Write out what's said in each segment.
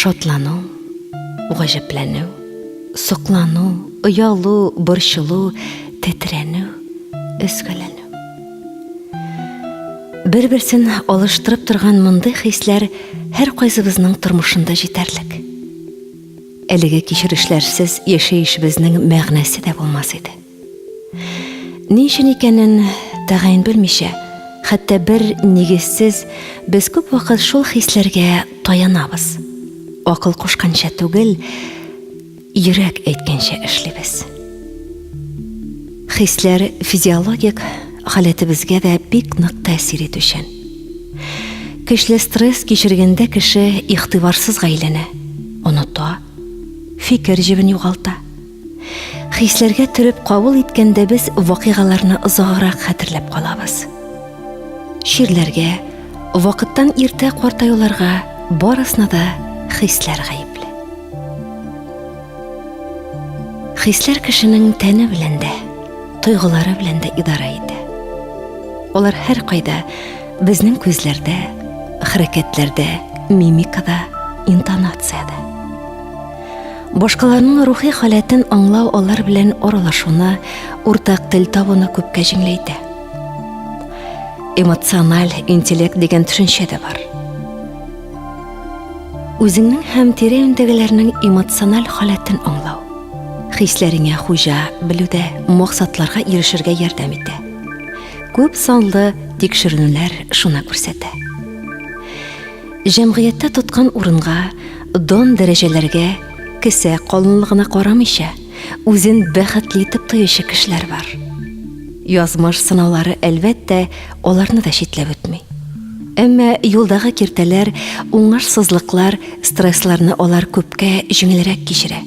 Шатлану, гаҗәпләнү, соклану, оялу, борчылу, тетрәнү, өзгәләнү. Бер-берсен алыштырып торган мондый хисләр һәр кайсыбызның тормышында җитәрлек. Әлеге кичерешләрсез яшәешебезнең мәгънәсе дә булмас иде. Ни өчен икәнен тәгаен белмичә, хәтта бер нигезсез без күп вакыт шул хисләргә таянабыз. Акыл кушканча түгел, йөрәк әйткәнчә эшлибез. Хисләр физиологик халәтебезгә дә бик нык тәэсир итүчән. Көчле стресс кичергәндә кеше игътибарсыз әйләнә, оныта, фикер җибен югалта. Хисләргә төреп кабул иткәндә без вакыйгаларны озаграк хәтерләп калабыз. Ширләргә, вакыттан иртә картаюларга барысына да хисләр гаепле. Хисләр кешенең тәне белән дә, тойгылары белән дә идара итә. Алар һәр кайда, безнең күзләрдә, хәрәкәтләрдә, мимикада, интонациядә. Башкаларның рухи халәтен аңлау алар белән аралашуны, уртак тел табуны күпкә җиңеләйтә. Эмоциональ интеллект дигән төшенчә дә бар. Үзеңнең һәм тирә-юньдәгеләрнең эмоциональ халәтен аңлау, хисләреңә хуҗа белүдә максатларга ирешергә ярдәм итә. Күп санлы тикшеренүләр шуны күрсәтә. Җәмгыятьтә тоткан урынга, дан дәрәҗәләргә, кесә калынлыгына карамыйча, үзен бәхетле итеп тоючы кешеләр бар. Язмыш сынаулары әлбәттә аларны да читләп үтми. Әмма юлдагы киртәләр, уңышсызлыклар, стрессларны алар күпкә җиңелрәк кичерә.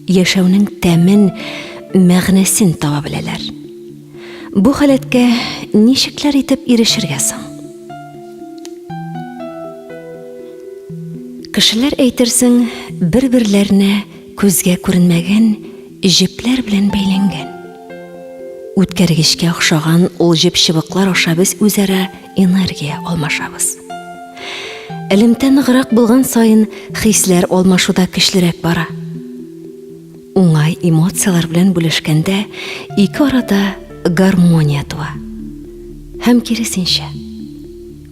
Яшәүнең тәмен, мәгънәсен таба беләләр. Бу халәткә ничекләр итеп ирешергә соң? Кешеләр әйтерсең, бер-берләренә күзгә күренмәгән җепләр белән бәйләнгән. Үткәргечкә охшаган ул җеп-чыбыклар аша без үзара энергия алмашабыз. Элемтә ныграк булган сайын хисләр алмашуда көчлерәк бара. Уңай эмоциялар белән бүлешкәндә ике арада гармония туа. Һәм киресенчә.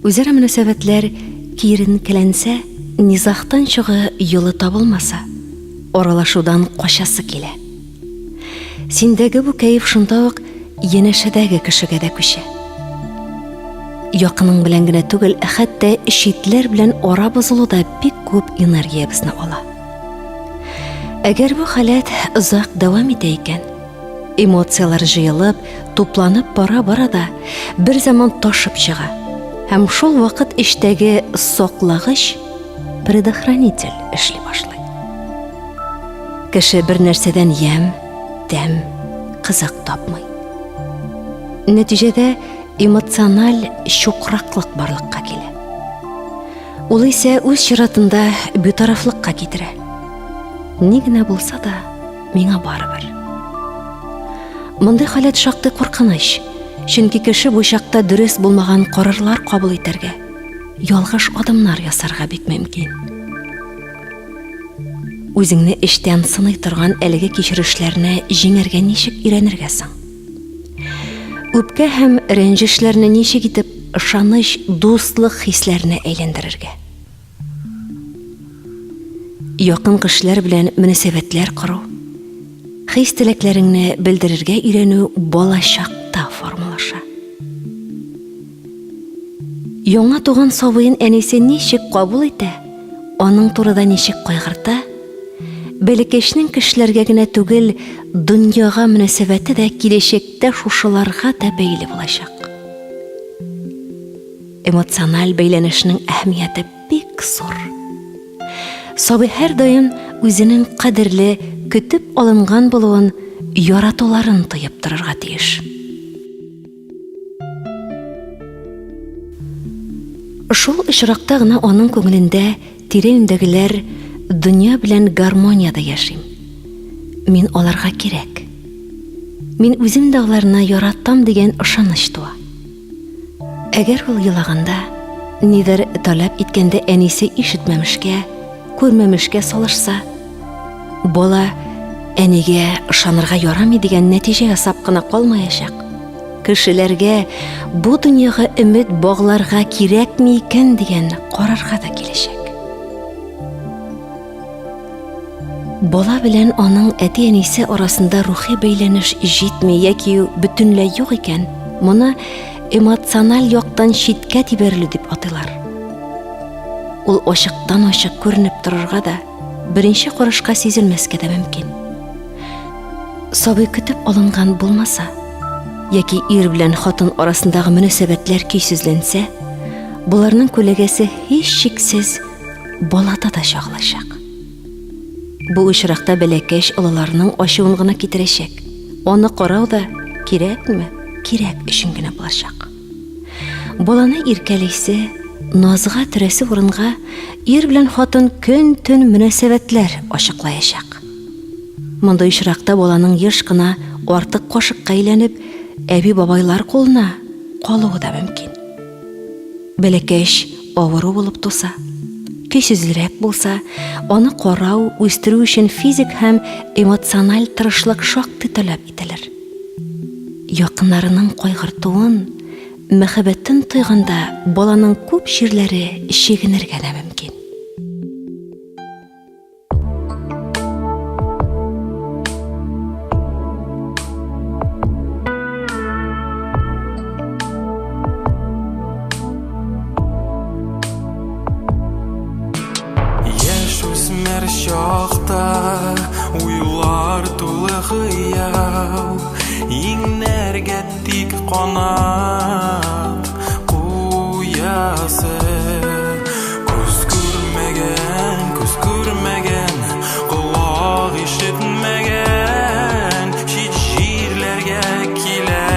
Үзара мөнәсәбәтләр киеренкеләнсә, низахтан чыгы юлы табылмаса, аралашудан качасы килә. Синдәге бу кәеф шунда ук янәшәдәге кешегә дә күчә. Якының белән генә түгел, хәтта читләр белән ара бозылуда бик күп энергиябезне ала. Әгәр бу халәт озак дәвам итә икән, эмоциялар җыелып, тупланып бара да, бер заман ташып чыга. Һәм шул вакыт эчтәге саклагыч, предохранитель эшли башлый. Кеше бер нәрсәдән ям, тәм, кызык тапмый. Нәтиҗәдә эмоциональ чукраклык барлыкка килә. Ул исә үз чиратында битарафлыкка китерә. Ни генә булса да, миңа барыбер. Мондай халәт шактый куркыныч, чөнки кеше бу чакта дөрес булмаган карарлар кабул итәргә, ялгыш адымнар ясарга бик мөмкин. Үзеңне эчтән сыный торган әлеге кичерешләрне җиңәргә ничек өйрәнергә соң? Үпкә һәм рәнҗешләрне ничек итеп ышаныч, дуслык хисләренә әйләндерергә? Якын кешеләр белән мөнәсәбәтләр кору, хис теләкләреңне белдерергә өйрәнү бала чакта формалаша. Яңа туган сабыйын әнисе ничек кабул итә, аның турыда ничек кайгырта, бәләкәчнең кешеләргә генә түгел, дөньяга мөнәсәбәте дә киләчәктә шушыларга да бәйле булачак. Эмоциональ бәйләнешнең әһмияте бик зур. Сабый һәр даим үзенең кадерле, көтеп алынган булуын, яратуларын тоеп торырга тиеш. Шул очракта гына аның күңелендә тирә-юньдәгеләр дөнья белән гармонияда яшим. Мин аларга кирәк. Мин үзем дә аларны яраттым дигән ышаныч туа. Әгәр ул елаганда, нидер таләп иткәндә әнисе ишетмәмешкә, күрмәмешкә салышса, бала әнигә ышанырга ярамый дигән нәтиҗә ясап кына калмаячак. Кешеләргә бу дөньяга өмет багларга кирәкми икән дигән карарга да киләчәк. Бала белән аның әти-әнисе арасында рухи бәйләнеш җитми яки бөтенләй юк икән, моны эмоциональ яктан читкә тибәрелү дип атыйлар. Ул ачыктан-ачык күренеп торырга да, беренче карашка сизелмәскә дә мөмкин. Сабый көтеп алынган булмаса, яки ир белән хатын арасындагы мөнәсәбәтләр көйсезләнсә, буларның күләгәсе һич шиксез балада да чагылачак. Бу очракта бәләкәч олыларның ачуын гына китерәчәк. Аны карау да кирәкме? Кирәк өчен генә булачак. Баланы иркәлисе, назга төрәсе урынга ир белән хатын көн-төн мөнәсәбәтләр ачыклаячак. Монда очракта баланың еш кына артык кашыкка әйләнеп, әби-бабайлар кулына калуы да мөмкин. Бәләкәч авыру булып туса, көйсезлерәк булса, аны карау, үстерү өчен физик һәм эмоциональ тырышлык шактый таләп ителер. Якыннарының кайгыртуын, мәхәббәтен тойганда баланың күп җирләре чигенергә дә мөмкин. Шақта уйлар тулы хыял, иңнәргә тик канат куясы. Күз күрмәгән, колак ишетмәгән, чит җирләргә килә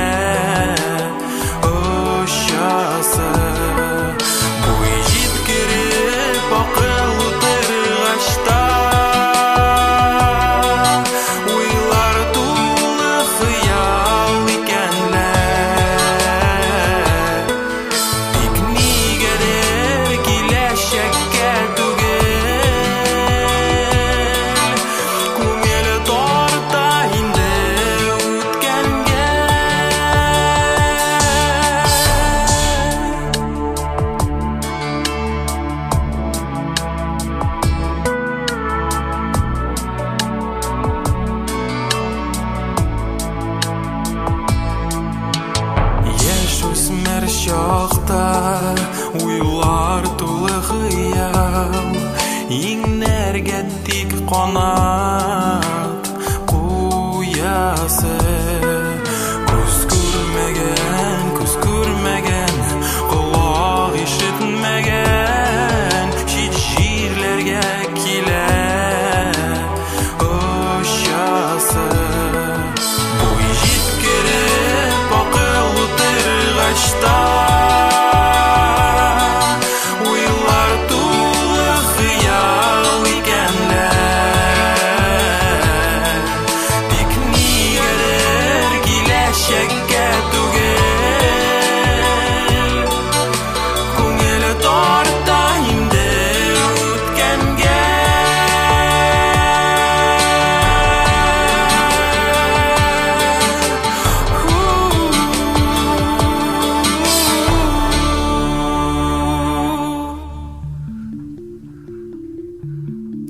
очасы. Буй җиткереп акыл утыргачта, шақта уйлар тулы хыял, иңнәргә тик канат куясы. Күз күрмәгән, колак ишетмәгән, чит җирләргә килә очасы. Буй җиткереп акыл утыргачта,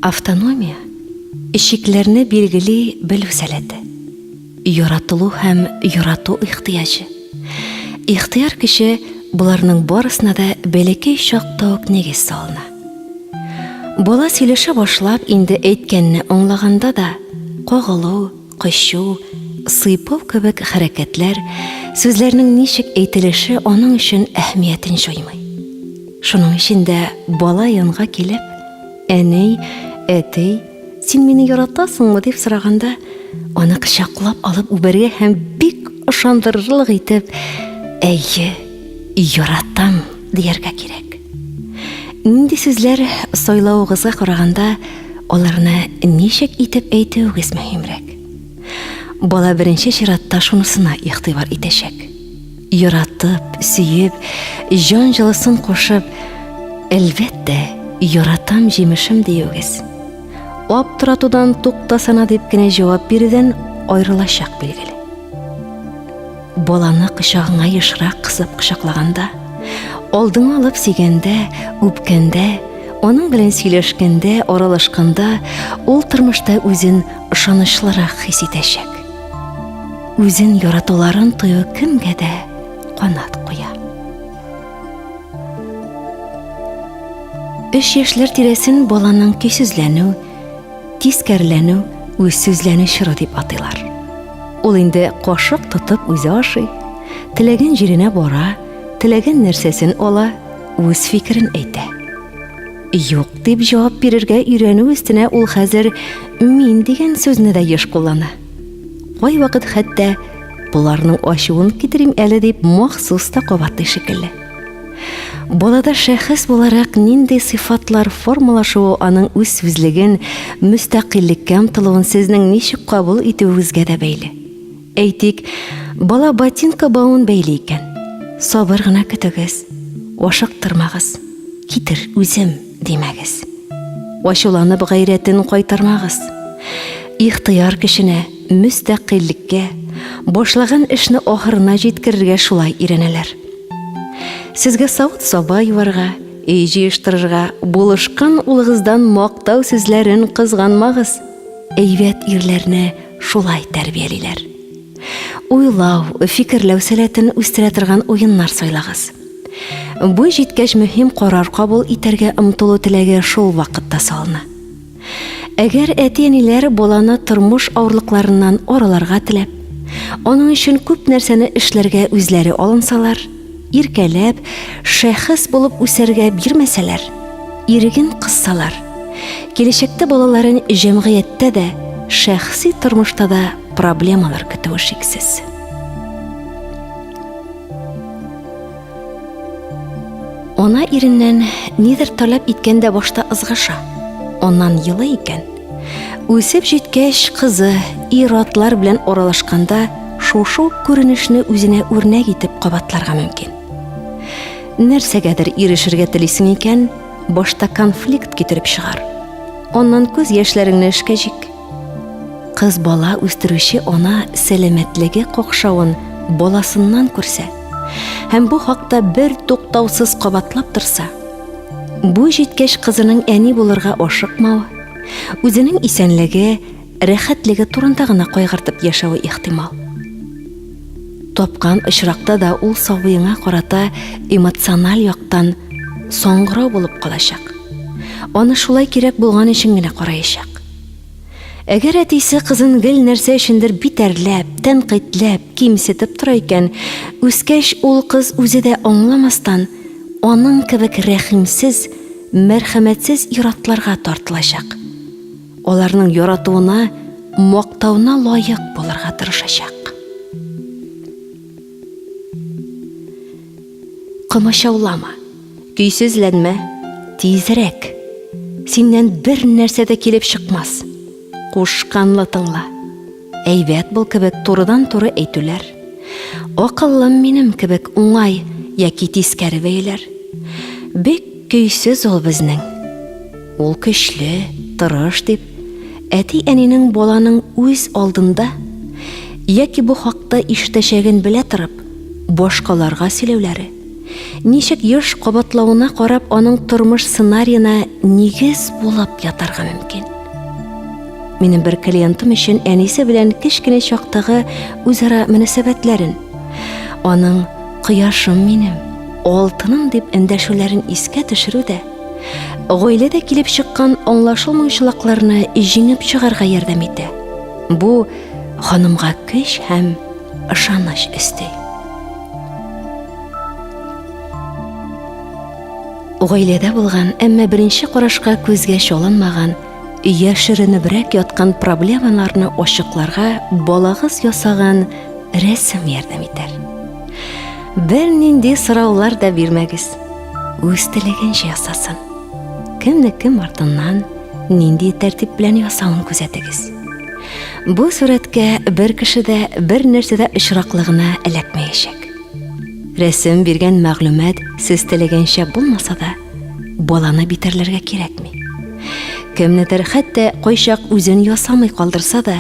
автономия ишекләрне билгели белү сәләте. Яратылу һәм ярату ихтыяҗы. Ихтыяр кеше буларның барысына да бәләкәй чакта ук нигез салына. Бала сөйләшә башлап инде әйткәнне аңлаганда да кагылу, кышу, сыйпау кебек хәрәкәтләр, сүзләрнең ничек әйтелеше аның өчен әһмиятен җуймый. Шуның өчен дә бала янга килеп, әни, әти, син мине яратасыңмы дип сораганда, аны кычаклап алып үбәргә һәм бик ышандырырлык итеп, әйе, яратам дияргә кирәк. Нинди сүзләр сайлауыгызга караганда, аларны ничек итеп әйтүегез мөһимрәк. бала беренче чиратта шунысына игътибар итәчәк. Яратып, сөеп, җан җылысын кушып, әлбәттә, яратам җимешем диюгез. Аптыратудан туктасана дип кенә җавап бирүдән аерылачак билгеле. Баланы кочагыңа ешрак кысып кочаклаганда, алдыңа алып сөйгәндә, үпкәндә, аның белән сөйләшкәндә, аралашканда, ул тормышта үзен ышанычлырак хис итәчәк. Үзен яратуларын тою кемгә дә канат куя. 3 яшьләр тирәсен баланың көйсезләнү, тискәрләнү, үзсүзләнү чоры дип атыйлар. Ул инде кашык тотып үзе ашый, теләгән җиренә бара, теләгән нәрсәсен ала, үз фикерен әйтә. Юк дип җавап бирергә өйрәнү өстенә ул хәзер мин дигән сүзне дә еш куллана. Кай вакыт хәтта буларның ачуын китерим әле дип махсус та кабатлый шикелле. Балада шәхес буларак нинди сыйфатлар формалашуы аның үз сүзлеген, мөстәкыйльлеккә омтылуын сезнең ничек кабул итүегезгә дә бәйле. Әйтик, бала ботинка бауын бәйле икән. Сабыр гына көтегез, ашыктырмагыз, китер үзем димәгез. Ачуланып гайрәтен кайтармагыз. Ихтыяр кешенә, мөстәкыйльлеккә, башлаган эшне ахырына җиткерергә шулай иренәләр. Сезгә савыт-саба юарга, өй җыештырырга булышкан улыгыздан мактау сүзләрен кызганмагыз. Әйбәт ирләрне шулай тәрбиялиләр. Уйлау, фикерләү сәләтен үстерә торган уеннар сайлагыз. Бу җиткәч мөһим карар кабул итәргә омтылу теләге шул вакытта салына. Әгәр әти-әниләр баланы тормыш авырлыкларыннан араларга теләп, аның өчен күп нәрсәне эшләргә үзләре алынсалар, иркәләп, шәхес булып үсәргә бирмәсәләр, иреген кыссалар, киләчәктә балаларын җәмгыятьтә дә, шәхси тормышта да проблемалар көтүе шиксез. Ана иреннән нидер таләп иткәндә башта ызгыша, аннан йылы икән. Үсеп җиткәч кызы ир-атлар белән аралашканда шушы күренешне үзенә үрнәк итеп кабатларга мөмкин. Нәрсәгәдер ирешергә телисең икән, башта конфликт китереп чыгар. Аннан күз яшьләреңне эшкә җик. Кыз бала үстерүче ана сәламәтлеге какшавын баласыннан күрсә, һәм бу хакта бер туктаусыз кабатлап торса, бу җиткәч кызының әни булырга ашыкмавы, үзенең исәнлеге, рәхәтлеге турында гына кайгыртып яшәве ихтимал. Тапкан очракта да ул сабыеңа карата эмоциональ яктан соңгырау булып калачак. Аны шулай кирәк булган өчен генә караячак. Әгәр әтисе кызын гел нәрсә өчендер битәрләп, тәнкыйтьләп, кимсетеп тора икән, үскәч ул кыз үзе дә аңламастан аның кебек рәхимсез, мәрхәмәтсез иратларга тартылачак. Аларның яратуына, мактауына лаек булырга тырышачак. Кымышаулама, көйсезләнмә, тизрәк. Синнән бер нәрсә дә килеп чыкмас. Кушканлы тыңла. Әйбәт бул кебек турыдан-туры әйтүләр. Акыллым минем кебек уңай яки тискәре бәйләр. Бик көйсез ул безнең. Ул көчле, тырыш дип, әти-әнинең баланың үз алдында яки бу хакта ишетәчәген белә торып, башкаларга сөйләүләре, ничек еш кабатлауына карап аның тормыш сценарийына нигез булып ятарга мөмкин. Минем бер клиентым өчен әнисе белән кечкенә чактагы үзара мөнәсәбәтләрен, аның кояшым минем, алтыным дип эндәшүләрен искә төшерүдә, гаиләдә килеп чыккан аңлашылмаучылыкларны җиңеп чыгарга ярдәм итә. Бу ханымга көч һәм ышаныч өсти. Гаиләдә булган, әмма беренче карашка күзгә чалынмаган, яшеренебрәк яткан проблемаларны ачыкларга балагыз ясаган рәсем ярдәм итәр. Бер нинди сораулар да бирмәгез. Үз теләгенчә ясасын. Кемне кем артыннан нинди тәртип белән ясавын күзәтегез. Бу сүрәткә бер кеше дә бер нәрсәдә очраклыгына эләкмәячәк. Рәсем биргән мәгълүмат сез теләгәнчә булмаса да, баланы битерләргә кирәкми. Кемнедер хәтта кайчак үзен ясамый калдырса да,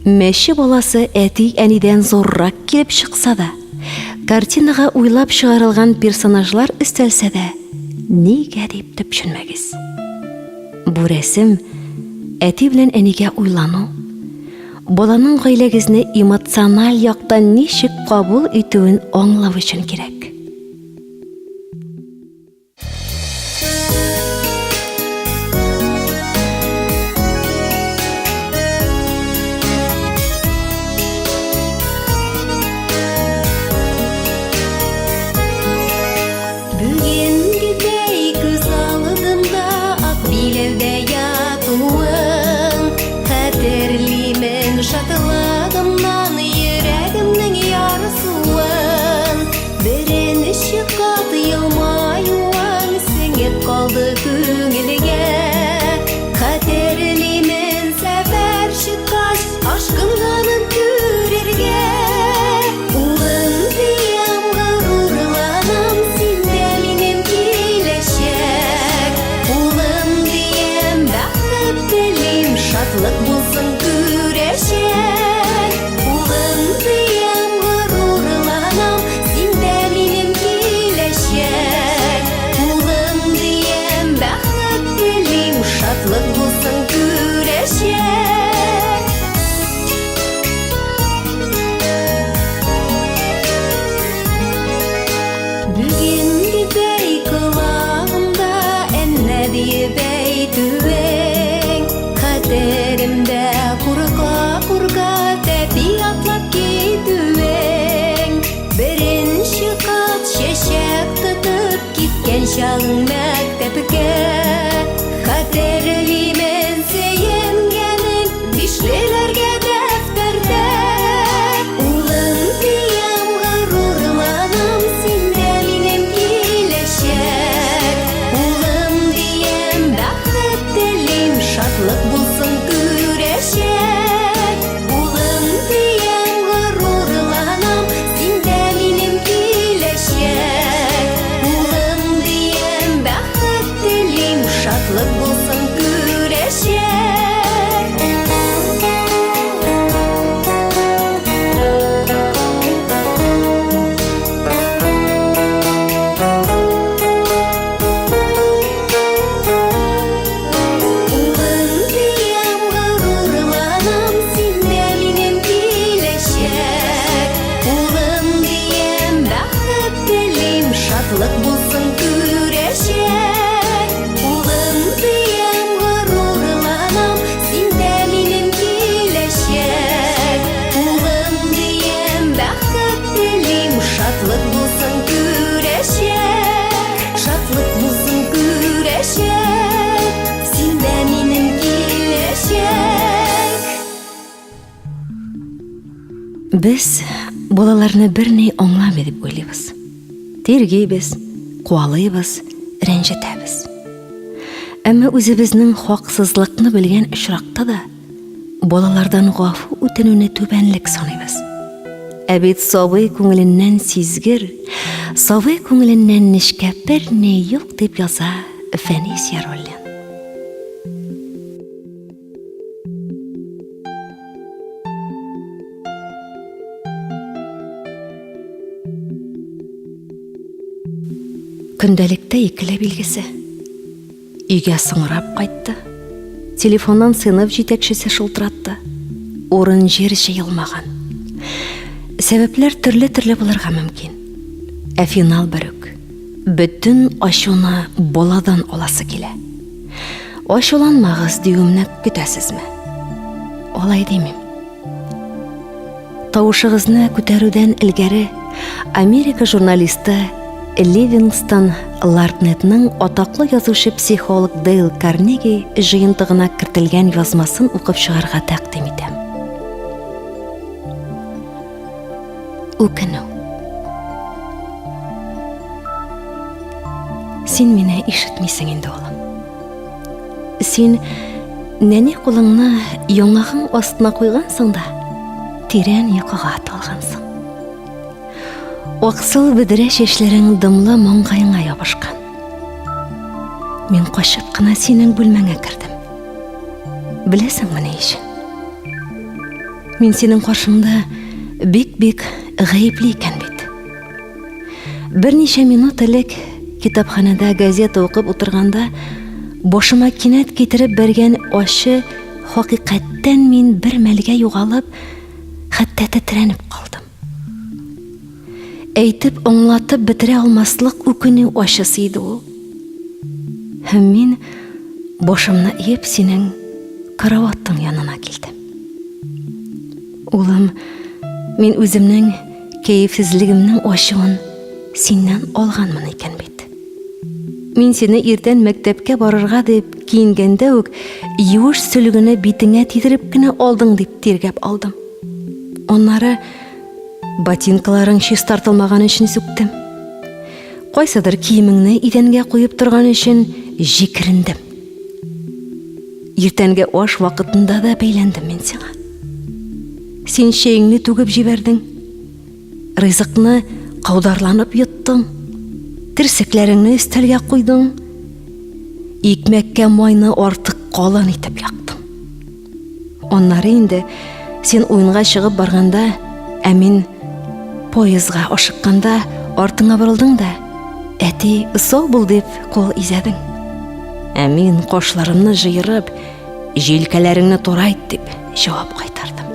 мәче баласы әти-әнидән зуррак килеп чыкса да, картинага уйлап чыгарылган персонажлар өстәлсә дә, нигә дип төпченмәгез. Бу рәсем әти белән әнигә уйлану, баланың гаиләгезне эмоциональ яктан ничек кабул итүен аңлау өчен кирәк. Шатыладымнан йөрәгемнең ярсуын, беренче кат елмаюың сеңеп калды күңелгә. Хәтерлимен сәфәр чыккач, ашкынганын күрергә. Улым диям горурланам, синдә минем киләчәк. Улым диям бәхет телим, шатлык булсын күрәчәк. Улым диям горурланам, синдә минем киләчәк. Улым диям бәхет телим, шатлык булсын күрәчәк. Бүгенге бәй колагымда әнә диеп әйтүең, хәтеремдә курка тәпи атлап китүең. Беренче кат чәчәк тотып киткән чагың мәктәпкә. Хәтерлимен сөенгәнең бишлеләргә дәфтәрдә. Улым диям горурланам, синдә минем киләчәк. Улым диям бәхет телим, шатлык булсын күрәчәк. Улым диям горурланам, синдә минем киләчәк. Улым диям бәхет телим, шатлык булсын күрәчәк. Улым диям горурланам, синдә минем киләчәк. Улым диям бәхет телим, шатлык булсын күрәчәк. Улым диям горурланам, синдә минем киләчәк. Улым диям бәхет телим, шатлык булсын күрәчәк. Шатлык булсын күрәчәк, синдә минем киләчәк. Без балаларны берни аңламый дип уйлыйбыз. Тиргейбез, куалыйбыз, рәнҗетәбез. Әмма үзебезнең хаксызлыкны белгән очракта да балалардан гафу үтенүне түбәнлек саныйбыз. Ә бит сабый күңеленнән сизгер, сабый күңеленнән нечкә берни юк дип яза Фәнис Яруллин. Көндәлектә икеле билгесе. Өйгә сыңрап кайтты. Телефоннан сыйныф җитәкчесе шылтыратты. Урын җир җыелмаган. Сәбәпләр төрле булырга мөмкин. Ә финал бер үк. Бөтен ачуны баладан аласы килә. Ачуланмагыз диюемне көтәсезме? Алай димим. Тавышыгызны күтәрүдән илгәре Америка журналисты Ливингстон Лартнетның атаклы язучы-психолог Дейл Карнеги җыентыгына кертелгән язмасын укып чыгарга тәкъдим итәм. Үкенү. Син мине ишетмисең инде, улым. Син Нәни кулыңны яңагың астына куйгансың да, тирән йокыга талгансың. Аксыл бедерә чәчләрең дымлы маңгаеңа ябышкан. Мин качып кына синең бүлмәңә кердем. Беләсеңме ни өчен? Мин синең каршыңда бик гаепле икән бит. Берничә минут элек китапханәдә газета укып утырганда, башыма кинәт китереп бергән ачы хакыйкатьтән мин бер мәлгә югалып, хәтта тетрәнеп калдым. Әйтеп, аңлатып бетерә алмаслык үкенү ачысы иде ул. Һәм мин башымны иеп синең караваттың янына килдем. Улым, мин үземнең кәефсезлегемнең ачуын синнән алганмын икән бит. Мин сине иртән мәктәпкә барырга дип киенгәндә үк юеш сөлгене битеңә тидереп кенә алдың дип тиргәп алдым. Аннары ботинкаларың чистартылмаган өчен сүктем. Кайсыдыр киемеңне идәнгә куеп торган өчен җикерендем. Иртәнге аш вакытында да бәйләндем мин сиңа. Син чәеңне түгеп җибәрдең. Ризыкны каударланып йоттың. Терсекләреңне өстәлгә куйдың. Икмәккә майны артык калын итеп яктың. Аннары инде син уенга чыгып барганда, ә мин поездга ашыкканда артыңа борылдың да, әти сау бул дип кул изәдең. Ә мин кашларымны җыерып, җилкәләреңне турайт дип җавап кайтардым.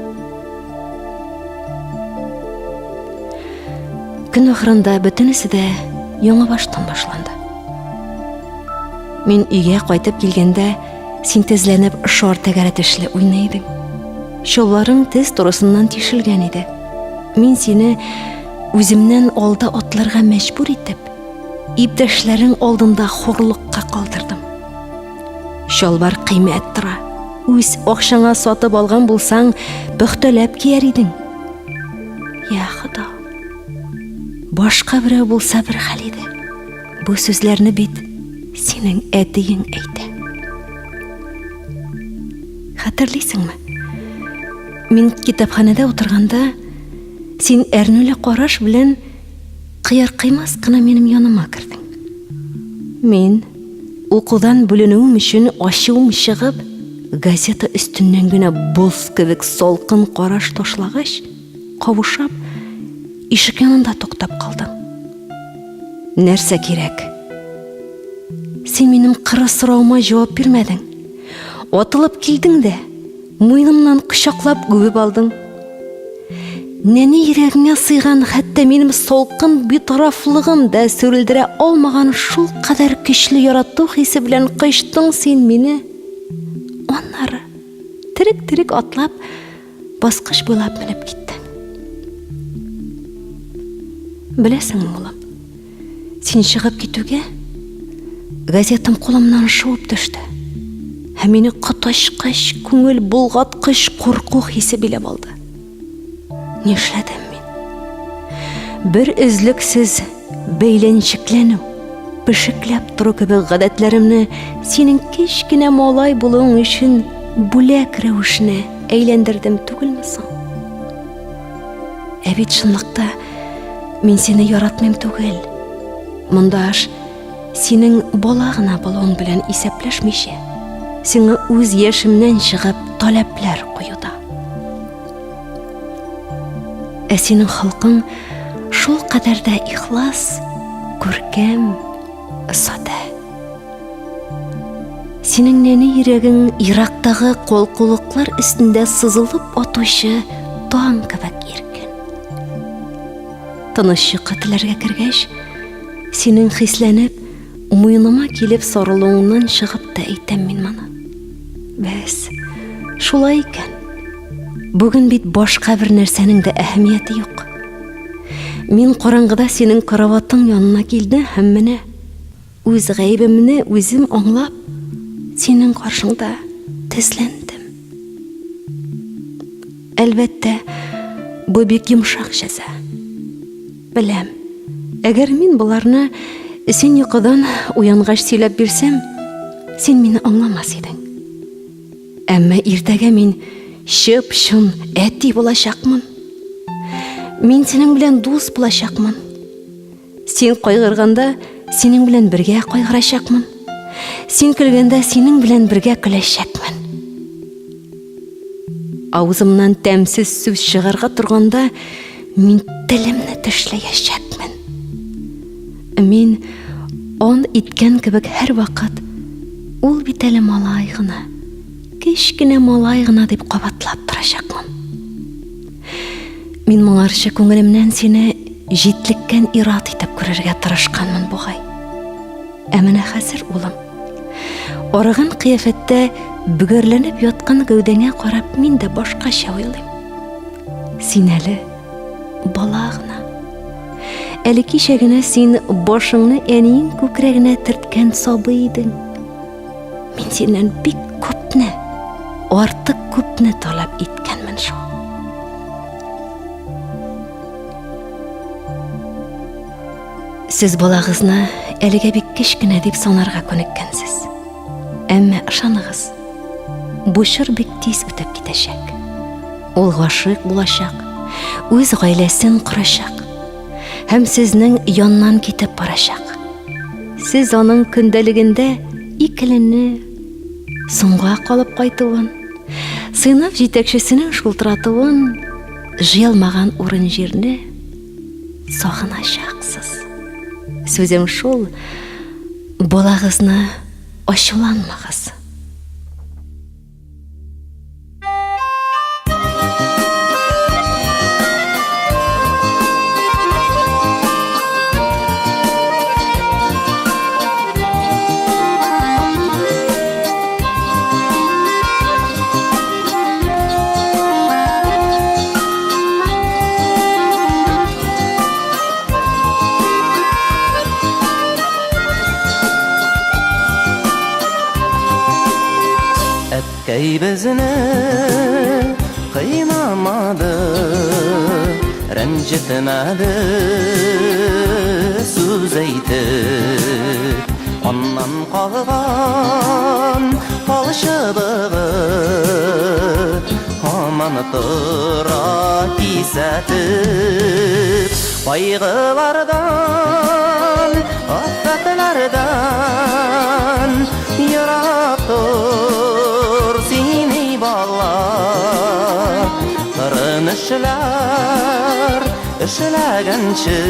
Көн ахырында бөтенесе дә яңа баштан башланды. Мин өйгә кайтып килгәндә, син тезләнеп шар тәгәрә тешле уйныйдың. Шолларың тез турысыннан тишелгән иде. Мин сине үземнән алда атларга мәҗбүр итеп, иптәшләрең алдында хорлыкка калдырдым. Шалбар кыйммәт тора. Үз акчаңа сатып алган булсаң, бөхтәләп кияр идең. Я Хода. Башка берәү булса бер хәл иде. Бу сүзләрне бит синең әтиең әйтә. Хәтерлисеңме? Мин китапханәдә утырганда, син әрнүле караш белән кыяр-кыймас кына минем яныма кирдең. Мин укудан бүленүем өчен ачуым чыгып, газета өстеннән генә боз кебек салкын караш ташлагач, кавышап, ишек янында туктап калдым. Нәрсә кирәк? Син минем кыры сорауыма җавап бирмәдең. Атылып килдең дә, муенымнан кочаклап үбеп алдың. Нәни йөрәгеңә сыйган, хәтта минем салкын битарафлыгым да сүрелдерә алмаган шул кадәр көчле ярату хисе белән кычтың син мине. Аннары терек атлап, баскыч буйлап менеп киттең. Беләсеңме, улым? Син чыгып китүгә, газетам кулымнан шуып төште. Һәм мине кытачкыч, күңел булгаткыч курку хисе билеп алды. Нишләдем мин? Бер өзлексез бәйләнчекләнү, пешекләп тору кебек гадәтләремне синең кечкенә малай булуың өчен бүләк рәвешенә әйләндердем түгелме соң? Ә бит чынлыкта мин сине яратмыйм түгел. Мондаш синең бала гына булуың белән исәпләшмичә, сиңа үз яшемнән чыгып таләпләр куюда. Ә синең халкың шул кадәр дә ихлас, күркәм, сада. Синең нәни йөрәгең ирактагы калкулыклар өстендә сызылып атучы таң кебек иркен. Тыныч йокы теләргә кергәч, синең хисләнеп, муеныма килеп сарылуыңнан чыгып та әйтәм мин моны. Бәс, шулай икән. Бүген бит башка бер нәрсәнең дә әһәмияте юк. Мин караңгыда синең караватың янына килдем һәм менә үз гаебемне үзем аңлап, синең каршыңда тезләндем. Әлбәттә, бу бик йомшак җәза. Беләм, әгәр мин буларны син йокыдан уянгач сөйләп бирсәм, син мине аңламас идең. Әмма иртәгә мин шып-шын әти булачакмын. Мин синең белән дус булачакмын. Син кайгырганда синең белән бергә кайгырачакмын. Син көлгәндә синең белән бергә көләчәкмен. Авызымнан тәмсез сүз чыгарга торганда мин телемне тешләячәкмен. Мин он иткән кебек һәр вакыт ул бит әле малай гына, кечкенә малай гына дип кабатлап торачакмын. Мин моңарчы күңелемнән сине җитлеккән ират итеп күрергә тырышканмын бугай. Ә менә хәзер улым, арыган кыяфәттә бөгәрләнеп яткан гәүдәңә карап мин дә башкача уйлыйм. Син әле бала гына. Әле кичә генә син башыңны әниең күкрәгенә төрткән сабый идең. Мин синнән бик күпне, артык күпне талап иткәнмен шул. Сез балагызны әлегә бик кечкенә дип санарга күнеккәнсез. Әмма ышаныгыз, бу чор бик тиз үтеп китәчәк. Ул гашык булачак, үз гаиләсен корачак һәм сезнең яннан китеп барачак. Сез аның көндәлегендә икелене, соңга калып кайтуын, сыйныф җитәкчесенең шултыратуын, җыелмаган урын җирне сагыначаксыз. Сүзем шул, балагызны ачуланмагыз. Әткәй безне кыйнамады, рәнҗетмәде сүз әйтеп. Аннан калган талчыбыгы һаман тора кисәтеп. Кайгылардан, афәтләрдән ерак тур сине бала. Кырын эшләр эшләгәнче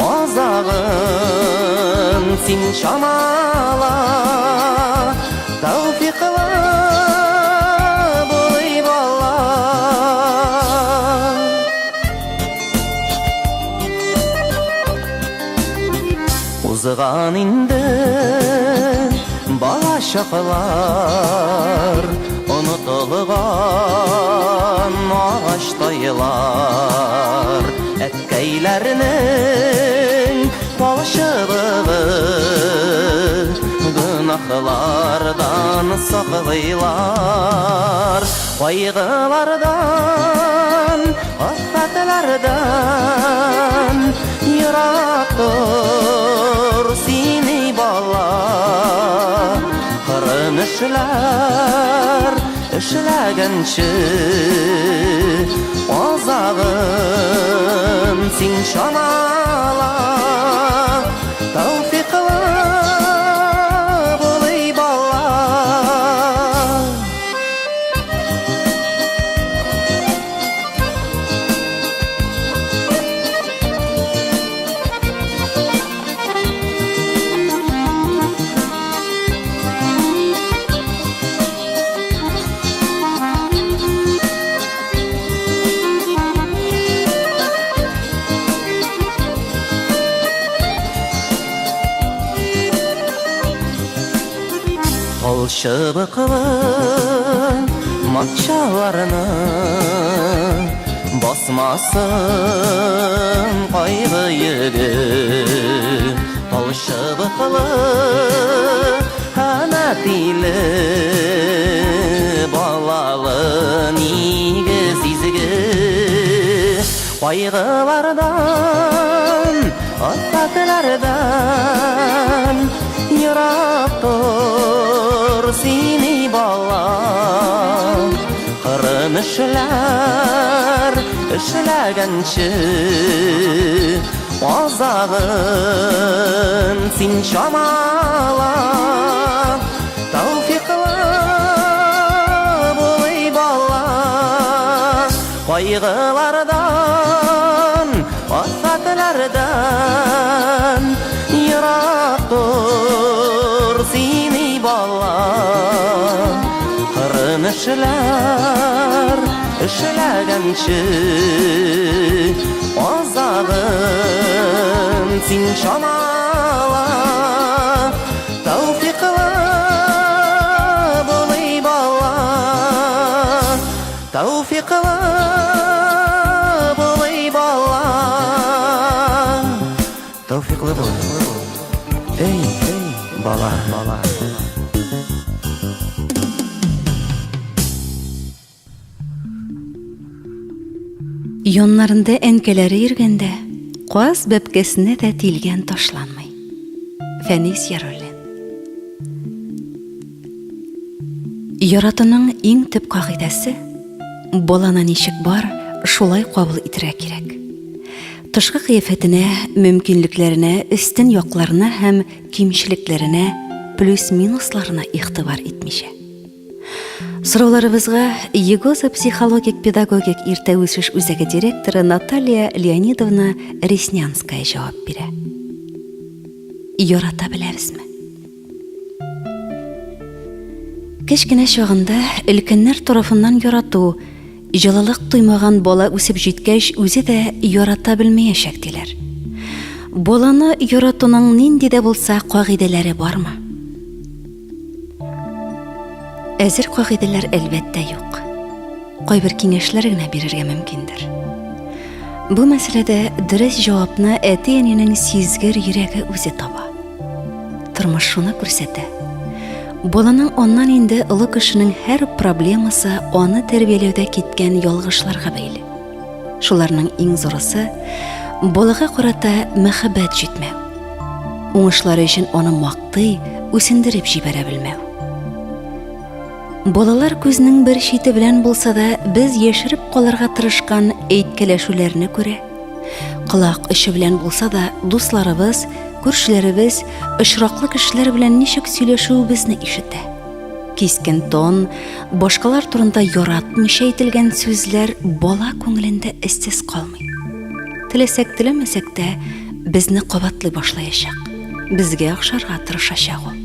азагын син чамала. Тәүфиклы булый бала. Узган инде бала чаклар, онытылган агачтайлар. Әткәйләрнең талчыбыгы гөнаһлардан саклыйлар. Кайгылардан, афәтләрдән ерак тур сине бала. Кырын эшләр эшләгәнче азагын син чамала. Тәүфиклы булый бала. Талчыбыклы матчаларны басмасын кайгы йөге. Талчыбыклы ханатиле балалы нигез изге. Кайгылардан, афәтләрдән ерак тур seni bala Kırın işlegençi Ozağın sin şamala Tavfiqlı bulay bala Kaygılardan, afetlerden Yırak dur seni bala Kırın işlegençi Ozağın sin şamala Tavfiqlı bulay bala Tavfiqlı bulay bala Tavfiqlı bulay Ey bala Yonlarında enkeleri yürgende, Qoaz böpkesine de tilgen taşlanmay. Fənis Yarolin. Yaratıның иң төп кагыйдәсе балана ничек бар, шулай кабул итәргә кирәк. Тышкы кыяфәтенә, мөмкинлекләренә, өстен якларына һәм кимчелекләренә, плюс-минусларына игътибар итмичә. Сорауларыбызга Егоза психологик-педагогик иртә үсеш үзәге директоры Наталья Леонидовна Реснянская җавап бирә. Ярата беләбезме? Кечкенә чагында өлкәннәр тарафыннан ярату, җылылык туймаган бала үсеп җиткәч, үзе дә ярата белмәячәк диләр. Баланы яратуның нинди дә булса кагыйдәләре бармы? Әзер кагыйдәләр әлбәттә юк. Кайбер киңәшләр генә бирергә мөмкиндер. Бу мәсьәләдә дөрес җавапны әти-әнинең сизгер йөрәге үзе таба. Тормыш шуны күрсәтә. Баланың оннан инде олы кешенең һәр проблемасы аны тәрбияләүдә киткән ялгышларга бәйле. Шуларның иң зурысы балага карата мәхәббәт җитмәү. Уңышлары өчен аны мактый, үсендереп җибәрә белмәү. Балалар күзнең бер чите белән булса да, без яшереп калырга тырышкан әйткәләшүләрне күрә. Кылак очы белән булса да, дусларыбыз, күршеләребез, очраклы кешеләр белән ничек сөйләшүебезне ишетә. Кискен тон, башкалар турында яратмыйча әйтелгән сүзләр бала күңелендә эстез калмый. Теләсәк теләмәсәк тә, безне кабатлый башлаячак. Безгә охшарга тырышачак ул.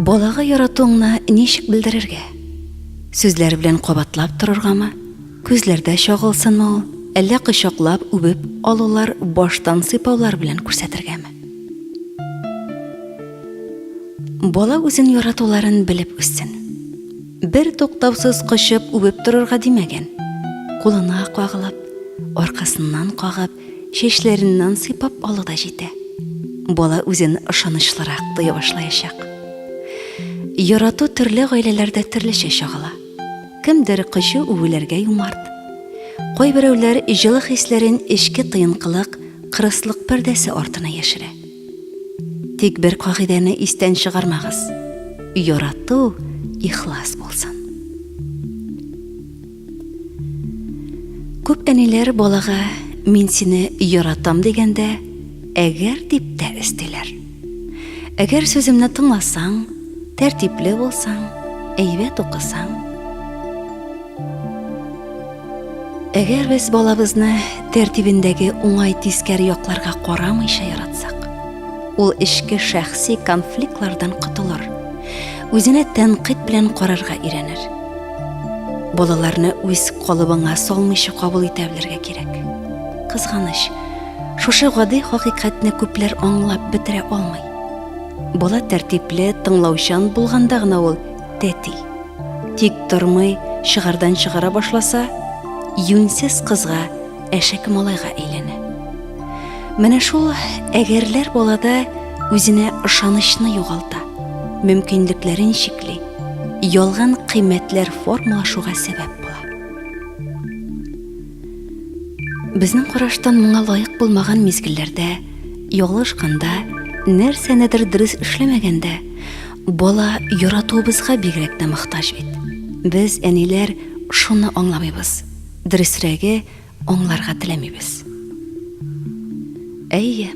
Балага яратуыңны ничек белдерергә? Сүзләр белән кабатлап торыргамы? Күзләрдә чагылсынмы ул? Әллә кычаклап үбеп алулар, баштан сыйпаулар белән күрсәтергәме? Бала үзен яратуларын белеп үссен. Бер туктаусыз кычып үбеп торырга димәгән. Кулына кагылып, аркасыннан кагып, чәчләреннән сыйпап алу да җитә. Бала үзен ышанычлырак тоя башлаячак. Ярату төрле гаиләләрдә төрлечә чагыла. Кемдер кычу үбүләргә юмарт. Кайберәүләр җылы хисләрен эчке тыйынкылык, кырыслык пәрдәсе артына яшерә. Тик бер кагыйдәне истән чыгармагыз. Ярату ихлас булсын. Күп әниләр балага мин сине яратам дигәндә, әгәр дип тә өстиләр. Әгәр сүземне тыңласаң, тәртипле булсаң, әйбәт укысаң. Әгәр без балабызны тәртибендәге уңай тискәре якларга карамыйча яратсак, ул эчке шәхси конфликтлардан котылыр, үзенә тәнкыйть белән карарга өйрәнер. Балаларны үз калыбыңа салмыйча кабул итә белергә кирәк. Кызганыч, шушы гади хакыйкатьне күпләр аңлап бетерә алмый. Бала тәртипле, тыңлаучан булганда гына ул тәти. Тик тормый, чыгардан чыгара башласа, юнсез кызга, әшәк малайга әйләнә. Менә шул әгәрләр балада үзенә ышанычны югалта, мөмкинлекләрен чикли, ялган кыйммәтләр формалашуга сәбәп була. Безнең караштан моңа лаек булмаган мизгелләрдә, ялгышканда, нәрсәнедер дөрес эшләмәгәндә, бала яратуыбызга бигрәк тә мохтаҗ бит. Без, әниләр, шуны аңламыйбыз. Дөресрәге аңларга теләмибез. Әйе,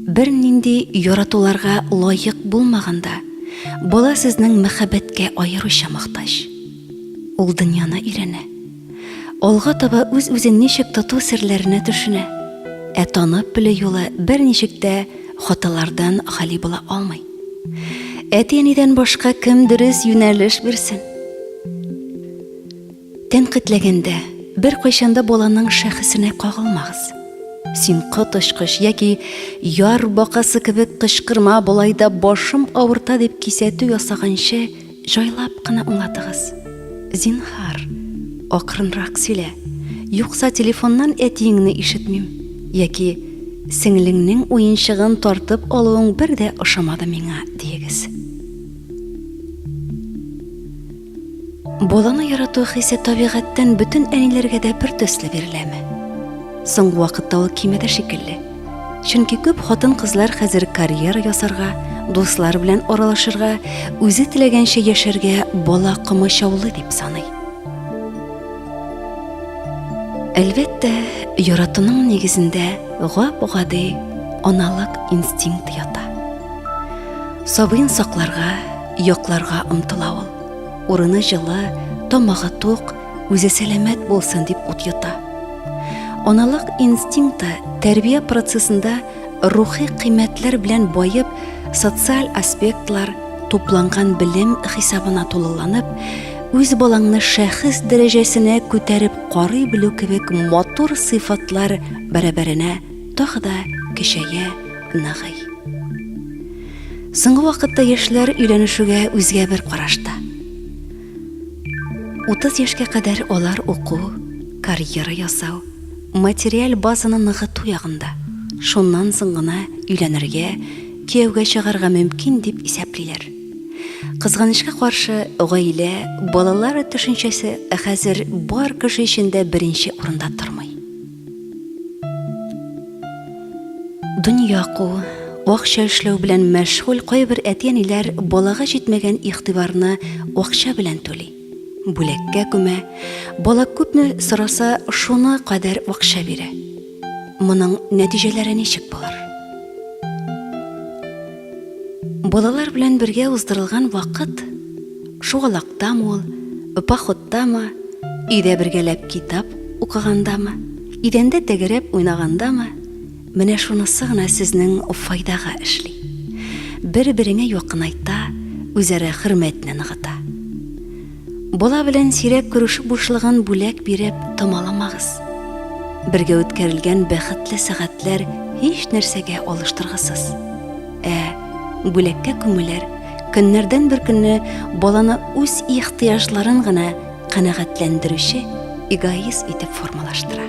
бер нинди яратуларга лаек булмаганда, бала сезнең мәхәббәткә аеруча мохтаҗ. Ул дөньяны өйрәнә. Алга таба үз-үзен ничек тоту серләренә төшенә. Танып белү юлы берничек тә хаталардан хали була алмый. Әти-әнидән башка кем дөрес юнәлеш бирсен? Тәнкыйтьләгәндә, бер кайчанда баланың шәхесенә кагылмагыз. Син котышкыш яки яр бакасы кебек кычкырма, болайда башым авырта дип кисәтү ясаганчы җайлап кына аңлатыгыз. Зинһар, акрынрак сөйлә. Юкса телефоннан әтиеңне ишетмим. Яки сеңлеңнең уенчыгын тартып алуың бер дә ошамады миңа диегез. Баланы ярату хисе табигатьтән бөтен әниләргә дә бер төсле биреләме? Соңгы вакытта ул кимәдә шикелле. Чөнки күп хатын-кызлар хәзер карьера ясарга, дуслар белән аралашырга, үзе теләгәнчә яшәргә бала кымычаулы дип саный. Әлбәттә, яратуның нигезендә гап-гади аналык инстинкты ята. Сабыйын сакларга, якларга омтыла ул. Урыны җылы, тамагы тук, үзе сәламәт булсын дип ут ята. Аналык инстинкты тәрбия процессында рухи кыйммәтләр белән байып, социаль аспектлар тупланган белем хисабына тулыланып, үз балаңны шәхес дәрәҗәсенә күтәреп карый белү кебек матур сыйфатлар бәрабәренә тагы да көчәя, ныгый. Соңгы вакытта яшьләр өйләнешүгә үзгә бер карашта. 30 яшькә кадәр алар уку, карьера ясау, материаль базаны ныгыту ягында. Шуннан соң гына өйләнергә, кияүгә чыгарга мөмкин дип исәплиләр. Кызганычка каршы, гаилә, балалар төшенчәсе хәзер бар кеше өчен дә беренче урында тормый. Дөнья ку, акча эшләү белән мәшгуль кайбер әти-әниләр балага җитмәгән игътибарны акча белән түли. Бүләккә күмә, бала күпне сораса, шуны кадәр акча бирә. Моның нәтиҗәләре ничек булыр? Балалар белән бергә уздырылган вакыт шугалактамы ул, походтамы, өйдә бергәләп китап укыгандамы, идәндә тәгәрәп уйнагандамы, менә шунысы гына сезнең файдага эшли. Бер-береңә якынайта, үзара хөрмәтне ныгыта. Бала белән сирәк күрешү бушлыгын бүләк биреп томаламагыз. Бергә үткәрелгән бәхетле сәгатьләр һич нәрсәгә алыштыргысыз. Бүләккә күмүләр көннәрдән бер көнне баланы үз ихтыяҗларын гына канәгатьләндерүче эгоист итеп формалаштыра.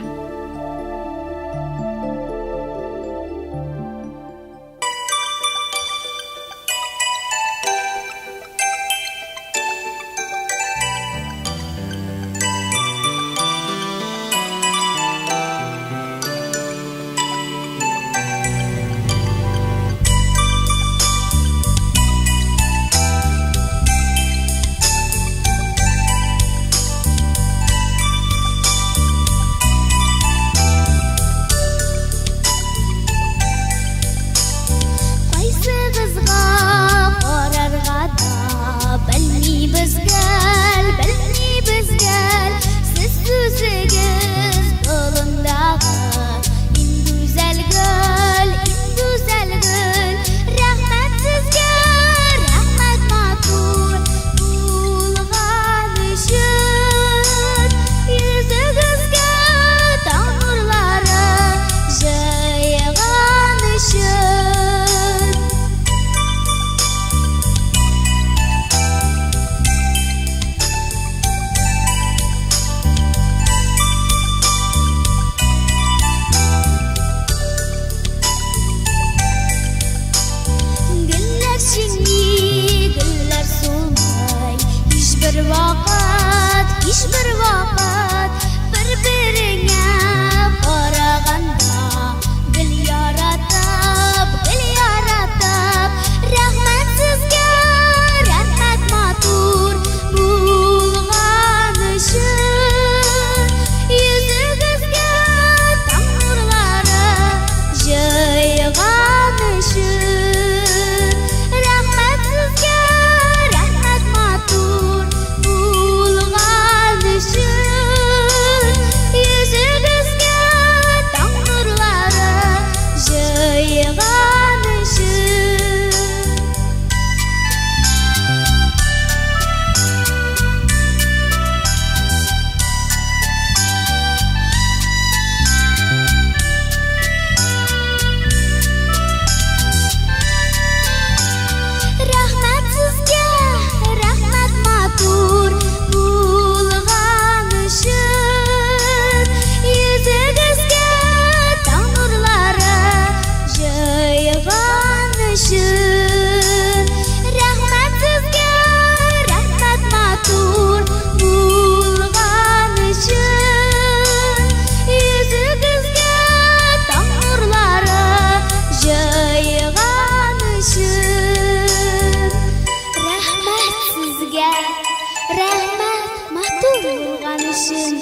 үшін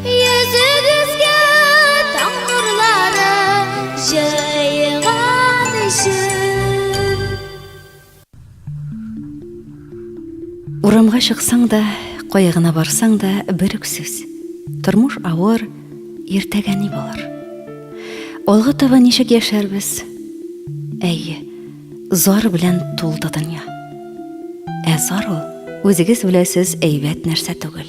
Yüzünüzге таң нурлары жайған үшін Урамга чыксаң да, кайгына барсаң да бер үк сүз. Тормыш авыр, иртәгә ни булыр? Алга таба ничек яшәрбез? Әйе, зар белән тулды дөнья. Зар ул үзегез беләсез әйбәт нәрсә түгел.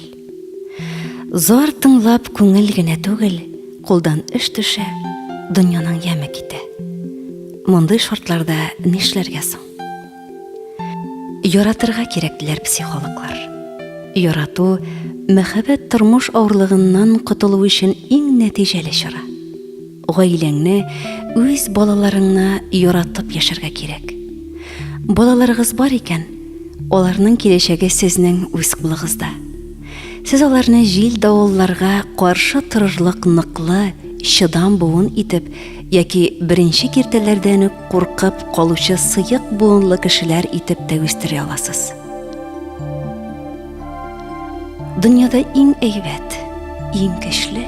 Зар тыңлап күңел генә түгел, кулдан эш төшә, дөньяның яме китә. Мондый шартларда нишләргә соң? Яратырга кирәкләр психологлар. Ярату мәхәббәт тормыш авырлыгыннан котылу өчен иң нәтиҗәле чара. Гаиләңне, үз балаларыңны яратып яшәргә кирәк. Балаларыгыз бар икән, аларның киләчәге сезнең үз кулыгызда. Сез аларны җил давылларга каршы торырлык ныклы, чыдам буын итеп, яки беренче киртәләрдән үк куркып калучы сыек буынлы кешеләр итеп тә үстерә аласыз. Дөньяда иң әйбәт, иң көчле,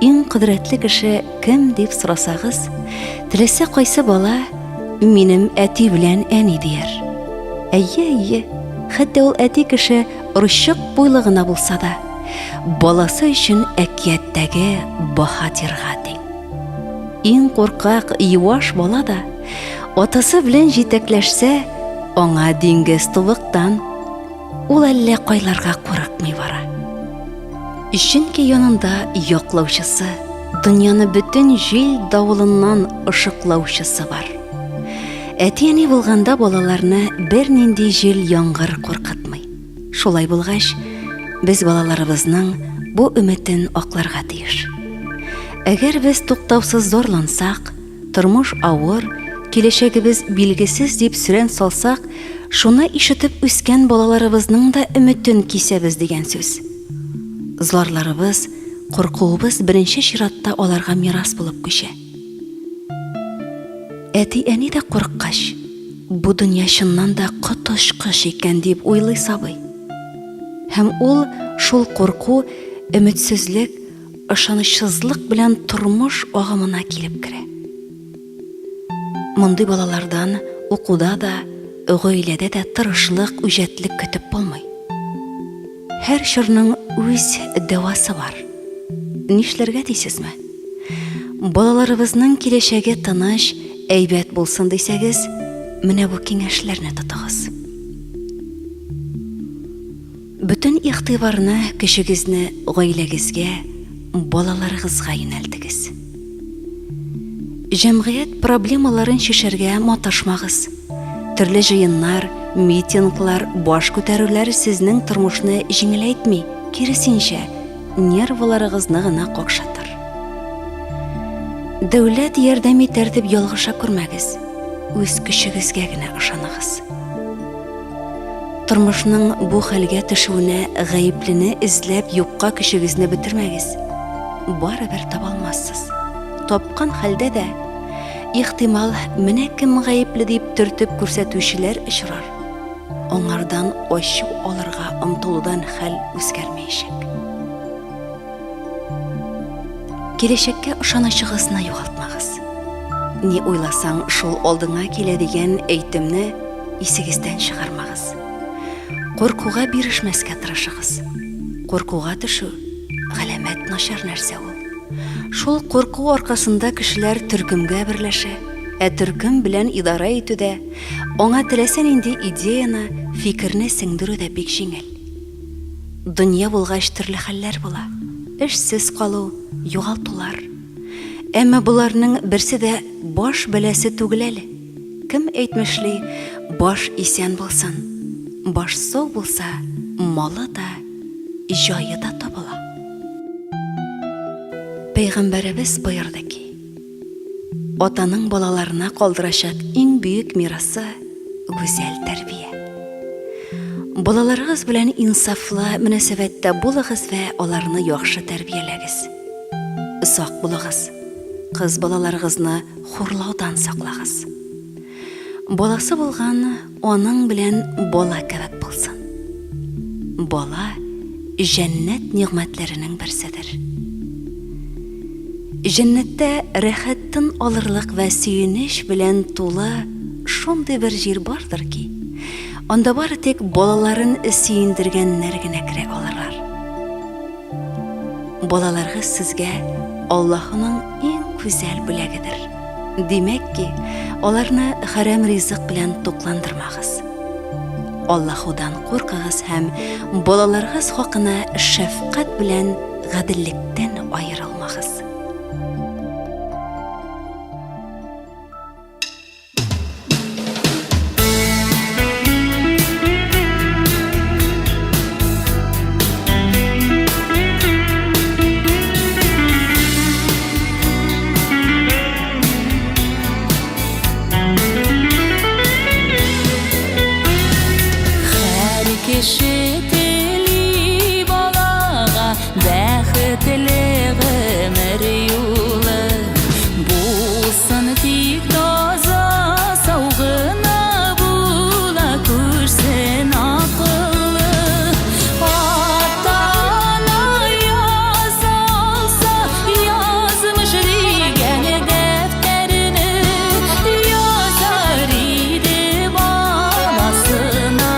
иң кыдырәтле кеше кем дип сорасагыз, теләсә кайсы бала минем әти белән әни дияр. Әйе, хәтта ул әти кеше рушык буйлы гына булса да, баласы өчен әкияттәге баһадирга тең. Иң куркак, юаш бала да атасы белән җитәкләшсә, аңа диңгез тубыктан ул әллә кайларга курыкмый бара. Чөнки янында яклаучысы, дөньяны бөтен җил давылыннан ышыклаучысы бар. Әти-әни булганда балаларны бер нинди җил яңгыр куркытмый. Шулай булгач, без балаларыбызның бу өметен акларга тиеш. Әгәр без туктаусыз зарлансак, тормыш авыр, киләчәгебез билгесез дип сүрән салсак, шуны ишетеп үскән балаларыбызның да өметен кисәбез дигән сүз. Зарларыбыз, куркуыбыз беренче чиратта аларга мирас булып күчә. Әти-әни дә курыккач, бу дөнья чыннан да коточкыч икән дип уйлый сабый. Һәм ул шул курку, өметсезлек, ышанычсызлык белән тормыш агымына килеп керә. Мондый балалардан укуда да, гаиләдә дә тырышлык, үҗәтлек көтеп булмый. Һәр чорның үз дәвасы бар. Нишләргә дисезме? Балаларыбызның киләчәге тыныч, әйбәт булсын дисәгез, менә бу киңәшләрне тотыгыз. Бүтән игътибарны кешегезне гаиләгезгә, балаларыгызга юнәлтегез. Җәмгыять проблемаларын шешәргә маташмагыз. Төрле җыеннар, митинглар, баш күтәрүләр сезнең тормышны җиңеләйтми, киресенчә, нервларыгызны гына какшатыр. Дәүләт ярдәм итәр дип ялгыша күрмәгез. Үз көчегезгә генә ышаныгыз. Тормышның бу хәлгә төшүенә гаеплене эзләп юкка көчегезне бетермәгез. Барыбер таба алмассыз. Тапкан хәлдә дә ихтимал менә кем гаепле дип төртеп күрсәтүчеләр очрар. Аңардан ачу алырга омтылудан хәл үзгәрмәячәк. Киләчәккә ышанычыгызны югалтмагыз. Ни уйласаң шул алдыңа килә дигән әйтемне исегездән чыгармагыз. Куркуга бирешмәскә тырышыгыз. Куркуга төшү галәмәт начар нәрсә ул. Шул курку аркасында кешеләр төркемгә берләшә, төркем белән идара итүдә, аңа теләсә нинди идеяны, фикерне сеңдерүдә бик җиңел. Дөнья булгач төрле хәлләр була. Эшсез калу, югалтулар. Әмма буларның берсе дә баш бәләсе түгел әле. Кем әйтмешли, баш исән булсын, баш сау булса, малы да, җае да табыла. Пәйгамбәребез боерды ки, атаның балаларына калдырачак иң бөек мирасы гүзәл тәрбия. Балаларыгыз белән инсафлы мөнәсәбәттә булыгыз вә аларны яхшы тәрбияләгез. Сак булыгыз. Кыз балаларыгызны хурлаудан саклагыз. Баласы булган аның белән бала кебек булсын. Бала җәннәт нигъмәтләренең берседер. Җәннәттә рәхәттән алырлык вә сөенеч белән тулы шундый бер җир бардыр ки, анда бары тик балаларын сөендергәннәр генә керә алырлар. Балаларыгыз сезгә Аллаһның иң күзәл бүләгедер. Димәк ки, аларны харам ризык белән тукландырмагыз. Аллаһудан куркыгыз һәм балаларыгыз хакына шәфкать белән гаделлектән аерылмагыз. Кеше тели балага бәхетле гомер юлы булсын тик таза саугына була күрсен акыллы ата-ана язалса язмыш дигән дәфтәрне язар иде баласына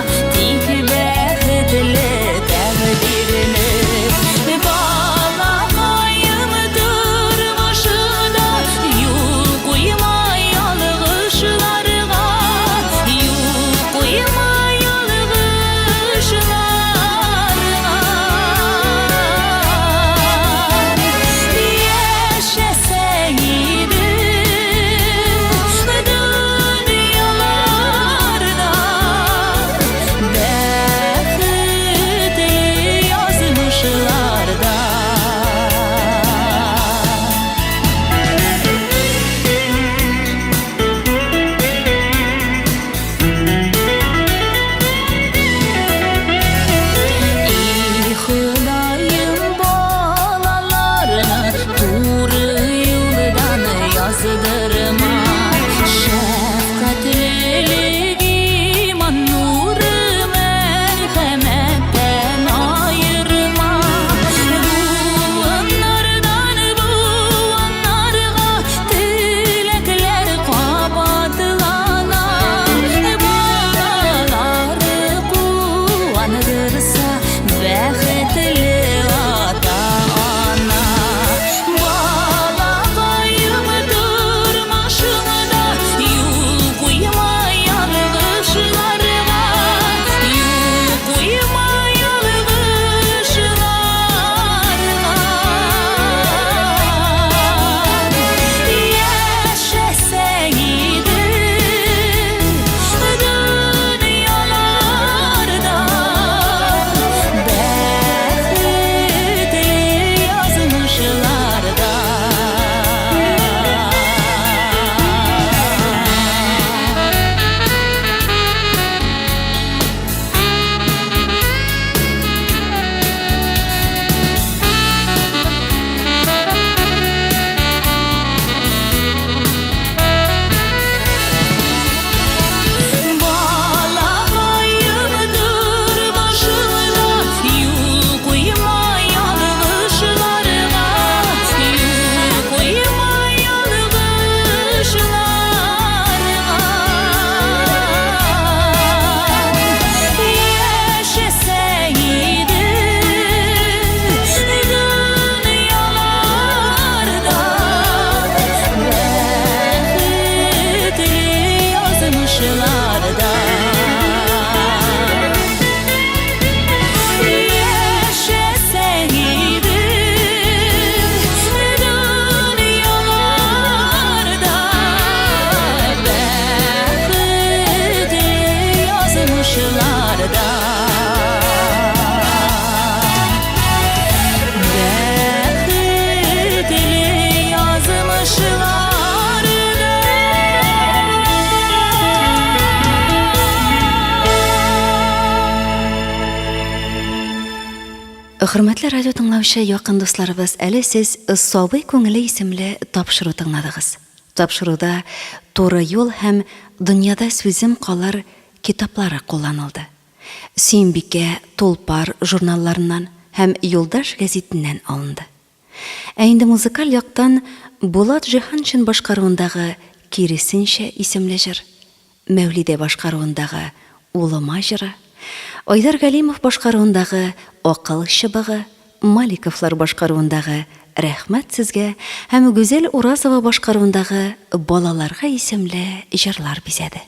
Хөрмәтле радио тыңлаучы якын дусларыбыз, әле сез Сабый күңеле исемле тапшыру тыңладыгыз. Тапшыруда туры юл һәм дөньяда сүзем калар китаплары кулланылды. Сөембикә, Толпар журналларыннан һәм Юлдаш гәзитеннән алынды. Ә инде музыкаль яктан Булат Җиһаншин башкаруындагы Киресенчә исемле җыр, Мәүлидә башкаруындагы Улыма җыры, Айдар Галимов башкаруындагы Акыл чыбыгы, Маликовлар башкаруындагы Рәхмәт сезгә һәм Гүзәл Уразова башкаруындагы Балаларга исемле җырлар бизәде.